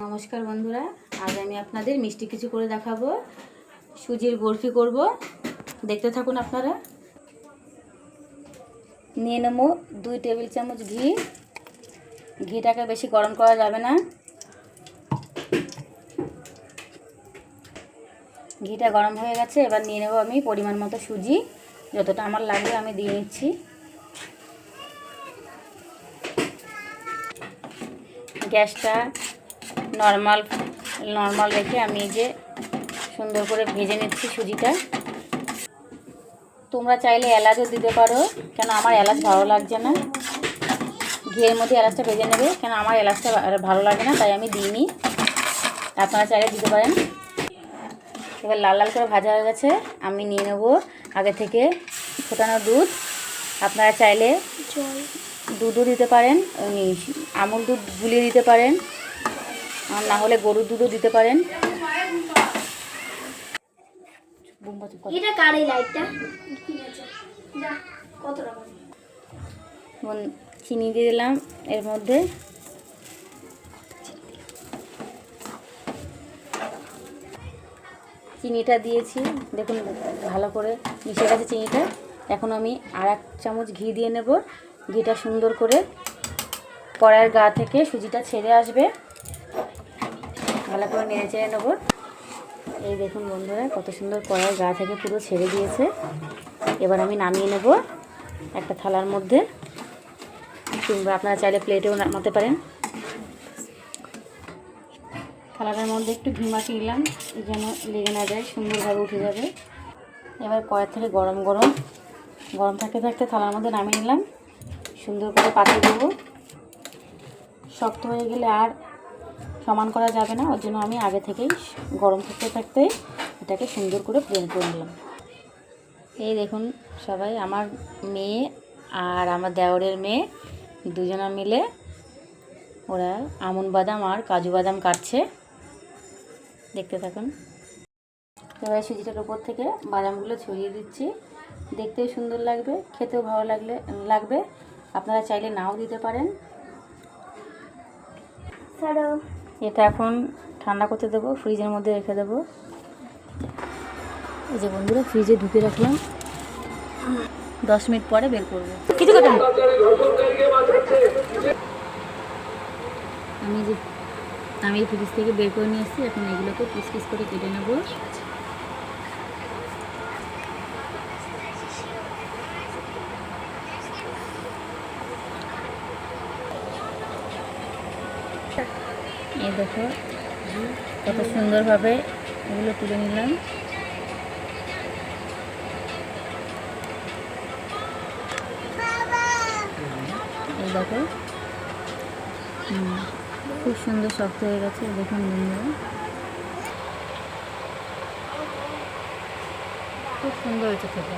নমস্কার বন্ধুরা, আজ আমি আপনাদের মিষ্টি কিছু করে দেখাবো। সুজির বরফি করব, দেখতে থাকুন আপনারা। নিয়ে নেব 2 টেবিল চামচ ঘি। ঘিটাকে বেশি গরম করা যাবে না। ঘিটা গরম হয়ে গেছে, এবার নিয়ে নেব আমি পরিমাণ মতো সুজি। যতটা আমার লাগবে আমি দিয়ে নিচ্ছি। গ্যাসটা নর্মাল রেখে আমি এই যে সুন্দর করে ভেজে নিচ্ছি সুজিটা। তোমরা চাইলে এলাচও দিতে পারো, কেন আমার এলাচ ভালো লাগছে না। ঘিয়ের মধ্যে এলাচটা ভেজে নেবে, কেন আমার এলাচটা ভালো লাগে না, তাই আমি দিইনি। আপনারা চাইলে দিতে পারেন। এবার লাল লাল করে ভাজা হয়ে গেছে, আমি নিয়ে নেব আগে থেকে ফোটানো দুধ। আপনারা চাইলে দুধও দিতে পারেন, আমুল দুধ গুলিয়ে দিতে পারেন, আর না হলে গরুর দুধও দিতে পারেন। চিনি দিয়ে দিলাম এর মধ্যে। চিনিটা দিয়েছি, দেখুন ভালো করে মিশে গেছে চিনিটা। এখন আমি আর 1 চামচ ঘি দিয়ে নেব। ঘিটা সুন্দর করে কড়াইয়ের গা থেকে সুজিটা ছেড়ে আসবে, ভালো করে নেড়ে চেড়ে নেব। এই দেখুন বন্ধুরা, কত সুন্দর কড়াইয়ের গা থেকে পুরো ছেড়ে দিয়েছে। এবার আমি নামিয়ে নেব একটা থালার মধ্যে, কিংবা আপনারা চাইলে প্লেটেও নামাতে পারেন। থালাটার মধ্যে একটু ঘি মাখিয়ে নিলাম যেন লেগে না যায়, সুন্দরভাবে উঠে যাবে। এবার কড়াই থেকে গরম থাকতে থাকতে থালার মধ্যে নামিয়ে নিলাম। সুন্দর করে পাতিয়ে দেবো। শক্ত হয়ে গেলে আর সমান করা যাবে না, ওর জন্য আমি আগে থেকেই গরম থাকতে থাকতে এটাকে সুন্দর করে প্লেন করে নিলাম। এই দেখুন সবাই, আমার মেয়ে আর আমার দেওরের মেয়ে দুজনা মিলে ওরা আমন্ড বাদাম আর কাজু বাদাম কাটছে, দেখতে থাকুন। এবার সুজিটার উপর থেকে বাদামগুলো ছড়িয়ে দিচ্ছি। দেখতেও সুন্দর লাগবে, খেতেও ভালো লাগবে। আপনারা চাইলে নাও দিতে পারেন। এটা এখন ঠান্ডা করতে দেবো, ফ্রিজের মধ্যে রেখে দেবো। এই যে বন্ধুরা, ফ্রিজে ঢুকে রাখলাম, 10 মিনিট পরে বের করবো। কিছু কথা আমি ফ্রিজ থেকে বের করে নিয়ে এসেছি। এখন এগুলোকে পিস পিস করে কেটে নেব। এই দেখো কত সুন্দরভাবে এগুলো তুলে নিলাম। এই দেখো খুব সুন্দর শক্ত হয়ে গেছে, দেখুন বন্ধুরা, খুব সুন্দর হয়েছে খেতে।